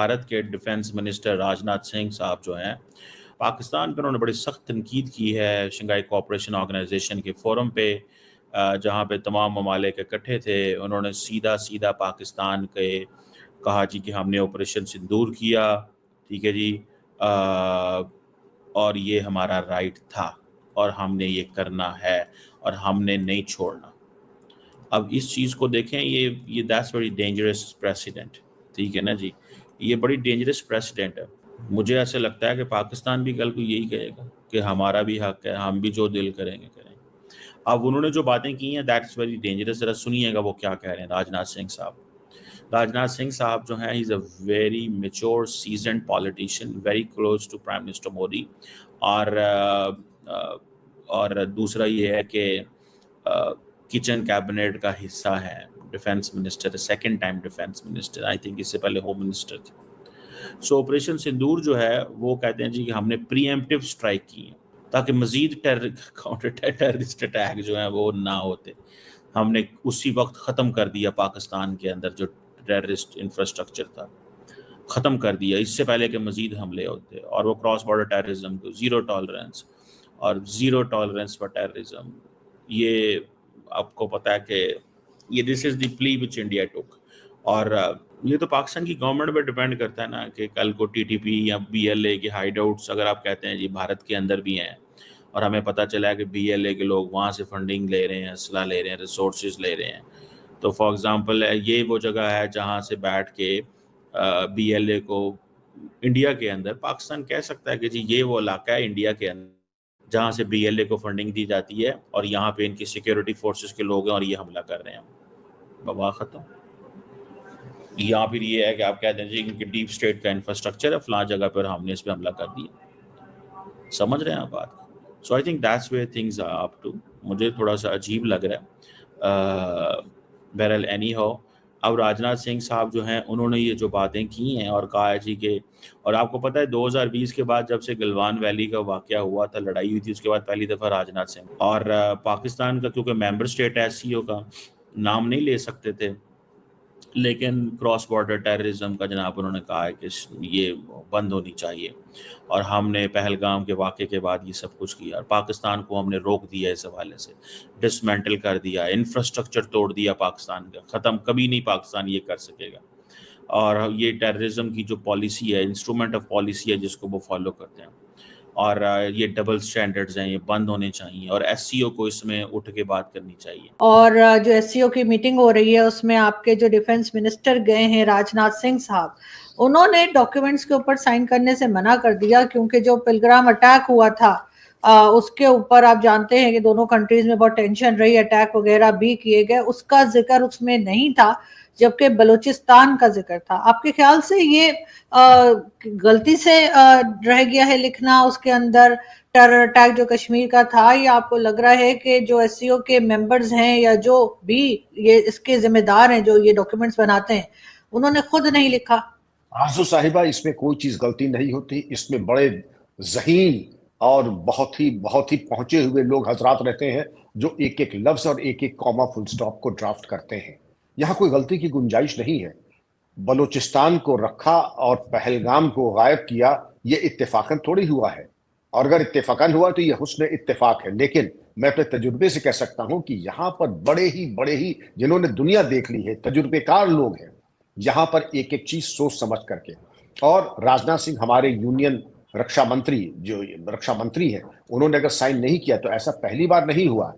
भारत के defence minister Rajnath Singh साहब जो हैं, पाकिस्तान पर उन्होंने बड़ी सख्त तनकीद की है शंघाई कोऑपरेशन ऑर्गेनाइजेशन के फोरम पे, जहाँ पे तमाम ममालिक इकट्ठे थे। उन्होंने सीधा सीधा पाकिस्तान के कहा जी कि हमने ऑपरेशन सिंदूर किया, ठीक है जी, और ये हमारा राइट था और हमने ये करना है और हमने नहीं छोड़ना। अब इस चीज़ को देखें, ये दैट्स वेरी डेंजरस प्रेसिडेंट, ठीक है ना जी, ये बड़ी डेंजरस प्रेसिडेंट है। मुझे ऐसे लगता है कि पाकिस्तान भी कल को यही कहेगा कि हमारा भी हक है, हम भी जो दिल करेंगे करेंगे। अब उन्होंने जो बातें की हैं दैट्स वेरी डेंजरस। जरा सुनिएगा वो क्या कह रहे हैं राजनाथ सिंह साहब। राजनाथ सिंह साहब जो हैं, ही is a very mature seasoned politician, very close to prime minister Modi. और दूसरा ये है कि किचन कैबिनेट का हिस्सा है, defence minister, second time defence minister, I think इससे पहले होम मिनिस्टर थे। सो ऑपरेशन सिंदूर जो है वो कहते हैं जी कि हमने प्रीएम्प्टिव स्ट्राइक की है ताकि मजीद टेररिस्ट अटैक जो है वो ना होते। हमने उसी वक्त ख़त्म कर दिया पाकिस्तान के अंदर जो टेररिस्ट इंफ्रास्ट्रक्चर था, ख़त्म कर दिया इससे पहले कि मजीद हमले होते। और वो क्रॉस बॉर्डर टेररिज्म को ज़ीरो टॉलरेंस, और ज़ीरो टॉलरेंस फॉर टेररिज्म, ये आपको पता है कि ये this is the plea which India टुक। और ये तो पाकिस्तान की गवर्नमेंट पे डिपेंड करता है ना कि कल को टीटीपी या बीएलए के हाइड आउट्स अगर आप कहते हैं जी भारत के अंदर भी हैं और हमें पता चला है कि बीएलए के लोग वहाँ से फंडिंग ले रहे हैं, असला ले रहे हैं, रिसोर्सेज ले रहे हैं, तो फॉर एग्जांपल ये वो जगह है जहाँ से बैठ के बीएलए को इंडिया के अंदर पाकिस्तान कह सकता है कि जी ये वो इलाका है इंडिया के अंदर जहाँ से बीएलए को फंडिंग दी जाती है और यहाँ पे इनकी सिक्योरिटी फोर्सेस के लोग हैं और ये हमला कर रहे हैं। बाबा ख़त्म। या फिर ये है कि आप कहते हैं जी इनके डीप स्टेट का इंफ्रास्ट्रक्चर है फलां जगह पर, हमने इस पर हमला कर दिया। समझ रहे हैं आप बात? So I think that's where things are up to. मुझे थोड़ा सा अजीब लग रहा है। बहरहाल एनी हाउ, अब राजनाथ सिंह साहब जो हैं उन्होंने ये जो बातें की हैं और कहा है जी के, और आपको पता है 2020 के बाद जब से गलवान वैली का वाकया हुआ था, लड़ाई हुई थी, उसके बाद पहली दफ़ा राजनाथ सिंह और पाकिस्तान का, क्योंकि मेंबर स्टेट है एससीओ का, नाम नहीं ले सकते थे, लेकिन क्रॉस बॉर्डर टेररिज्म का जनाब उन्होंने कहा है कि ये बंद होनी चाहिए और हमने पहलगाम के वाक़े के बाद ये सब कुछ किया और पाकिस्तान को हमने रोक दिया, इस हवाले से डिसमेंटल कर दिया, इंफ्रास्ट्रक्चर तोड़ दिया पाकिस्तान का, ख़त्म कभी नहीं पाकिस्तान ये कर सकेगा। और ये टेररिज्म की जो पॉलिसी है, इंस्ट्रूमेंट ऑफ पॉलिसी है जिसको वो फॉलो करते हैं, और ये डबल स्टैंडर्ड्स हैं, ये बंद होने चाहिए और एससीओ को इसमें उठ के बात करनी चाहिए। और जो एससीओ की मीटिंग हो रही है उसमें आपके जो डिफेंस मिनिस्टर गए हैं राजनाथ सिंह साहब, उन्होंने डॉक्यूमेंट्स के ऊपर साइन करने से मना कर दिया क्योंकि जो पिलग्राम अटैक हुआ था उसके ऊपर आप जानते हैं कि दोनों कंट्रीज में बहुत टेंशन रही, अटैक वगैरह भी किए गए, उसका जिक्र उसमें नहीं था जबकि बलूचिस्तान का जिक्र था। आपके ख्याल से ये गलती से रह गया है लिखना उसके अंदर टेरर अटैक जो कश्मीर का था, या आपको लग रहा है कि जो एससीओ के मेंबर्स हैं या जो भी ये इसके जिम्मेदार हैं जो ये डॉक्यूमेंट्स बनाते हैं उन्होंने खुद नहीं लिखा? आरजू साहिबा, इसमें कोई चीज गलती नहीं होती, इसमें बड़े ज़हीन और बहुत ही पहुंचे हुए लोग हजरात रहते हैं जो एक एक लफ्ज और एक एक कॉमा फुल स्टॉप को ड्राफ्ट करते हैं। यहाँ कोई गलती की गुंजाइश नहीं है। बलूचिस्तान को रखा और पहलगाम को गायब किया, ये इत्तेफाकन थोड़ी हुआ है, और अगर इत्तेफाकन हुआ तो ये हुस्न इत्तेफाक है। लेकिन मैं अपने तजुर्बे से कह सकता हूं कि यहाँ पर बड़े ही जिन्होंने दुनिया देख ली है, तजुर्बेकार लोग हैं, यहाँ पर एक एक चीज सोच समझ करके। और राजनाथ सिंह हमारे यूनियन रक्षा मंत्री, जो रक्षा मंत्री हैं, उन्होंने अगर साइन नहीं किया तो ऐसा पहली बार नहीं हुआ।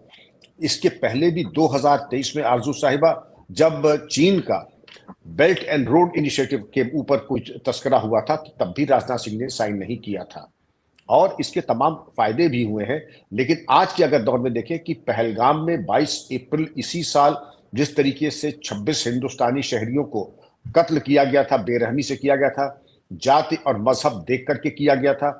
इसके पहले भी 2023 में आरजू साहिबा, जब चीन का बेल्ट एंड रोड इनिशिएटिव के ऊपर कुछ तस्करा हुआ था, तब भी राजनाथ सिंह ने साइन नहीं किया था और इसके तमाम फायदे भी हुए हैं। लेकिन आज के अगर दौर में देखें कि पहलगाम में 22 अप्रैल इसी साल जिस तरीके से 26 हिंदुस्तानी शहरियों को कत्ल किया गया था, बेरहमी से किया गया था, जाति और मजहब देख करके किया गया था,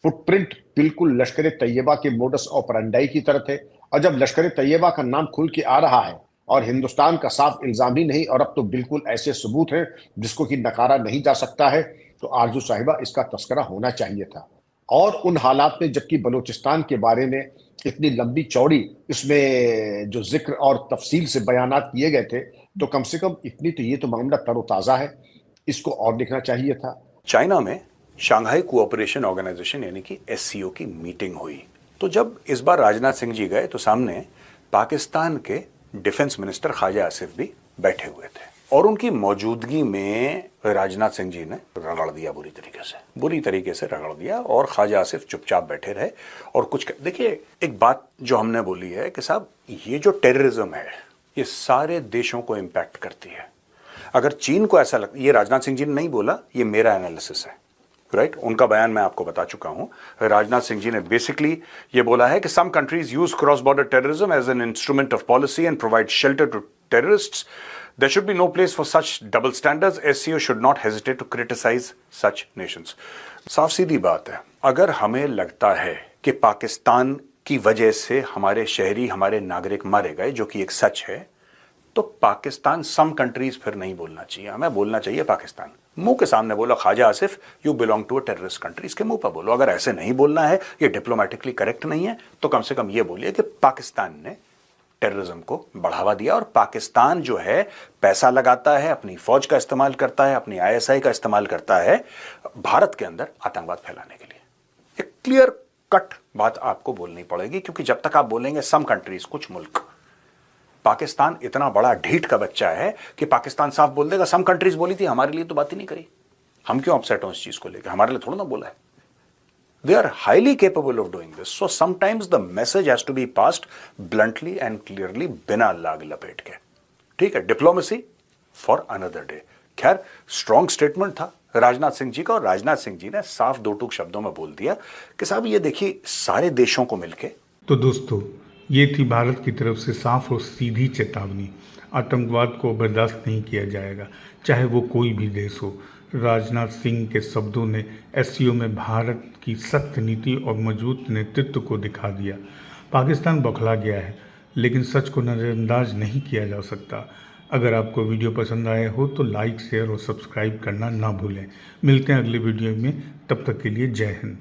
फुटप्रिंट बिल्कुल लश्कर तैयबा के मोडस ऑपरेंडाई की तरह थे। और जब लश्कर तैयबा का नाम खुल के आ रहा है और हिंदुस्तान का साफ इल्जाम ही नहीं और अब तो बिल्कुल ऐसे सबूत हैं जिसको कि नकारा नहीं जा सकता है, तो आरजू साहिबा इसका तस्करा होना चाहिए था। और उन हालात में जबकि बलूचिस्तान के बारे में इतनी लंबी चौड़ी इसमें जो जिक्र और तफसील से बयानात किए गए थे, तो कम से कम इतनी तो ये तो मामला तरोताज़ा है। इसको और देखना चाहिए था। चाइना में शंघाई कोऑपरेशन ऑर्गेनाइजेशन यानी कि एससीओ की मीटिंग हुई, तो जब इस बार राजनाथ सिंह जी गए तो सामने पाकिस्तान के डिफेंस मिनिस्टर ख्वाजा आसिफ भी बैठे हुए थे और उनकी मौजूदगी में राजनाथ सिंह जी ने रगड़ दिया बुरी तरीके से रगड़ दिया और ख्वाजा आसिफ चुपचाप बैठे रहे और कुछ देखिए, एक बात जो हमने बोली है कि साहब ये जो टेररिज्म है ये सारे देशों को इंपैक्ट करती है। अगर चीन को ऐसा लगता, ये राजनाथ सिंह जी ने नहीं बोला, ये मेरा एनालिसिस है, राइट? उनका बयान मैं आपको बता चुका हूं। राजनाथ सिंह जी ने बेसिकली ये बोला है कि some countries use cross border terrorism as an instrument of policy and provide shelter to terrorists. There should be no place for such double standards. SCO should not hesitate to criticize such nations. साफ सीधी बात है, अगर हमें लगता है कि पाकिस्तान की वजह से हमारे शहरी, हमारे नागरिक मारे गए, जो कि एक सच है, तो पाकिस्तान सम कंट्रीज फिर नहीं बोलना चाहिए, हमें बोलना चाहिए पाकिस्तान। मुंह के सामने बोलो Khawaja Asif you belong to a terrorist country, इसके मुंह पर बोलो। अगर ऐसे नहीं बोलना है, ये डिप्लोमेटिकली करेक्ट नहीं है, तो कम से कम ये बोलिए कि पाकिस्तान ने टेररिज्म को बढ़ावा दिया और पाकिस्तान जो है पैसा लगाता है, अपनी फौज का इस्तेमाल करता है, अपनी आईएसआई का इस्तेमाल करता है भारत के अंदर आतंकवाद फैलाने के लिए। एक क्लियर कट बात आपको बोलनी पड़ेगी, क्योंकि जब तक आप बोलेंगे सम कंट्रीज, कुछ मुल्क, पाकिस्तान इतना बड़ा ढीठ का बच्चा है कि पाकिस्तान साफ बोल देगा सम कंट्रीज बोली थी, हमारे लिए तो बात ही नहीं करी, हम क्यों अपसेट हो इस चीज को लेकर, हमारे लिए थोड़ा ना बोला है। They are highly capable of doing this. So sometimes the message has to be passed bluntly and clearly, बिना लाग लपेट के। ठीक है, डिप्लोमेसी फॉर अनदर डे। खैर, स्ट्रॉन्ग स्टेटमेंट था राजनाथ सिंह जी का, और राजनाथ सिंह जी ने साफ दो टूक शब्दों में बोल दिया कि साहब ये देखिए सारे देशों को मिलके। तो दोस्तों, ये थी भारत की तरफ से साफ और सीधी चेतावनी। आतंकवाद को बर्दाश्त नहीं किया जाएगा, चाहे वो कोई भी देश हो। राजनाथ सिंह के शब्दों ने एससीओ में भारत की सख्त नीति और मजबूत नेतृत्व को दिखा दिया। पाकिस्तान बौखला गया है, लेकिन सच को नज़रअंदाज नहीं किया जा सकता। अगर आपको वीडियो पसंद आया हो तो लाइक, शेयर और सब्सक्राइब करना ना भूलें। मिलते हैं अगले वीडियो में, तब तक के लिए जय हिंद।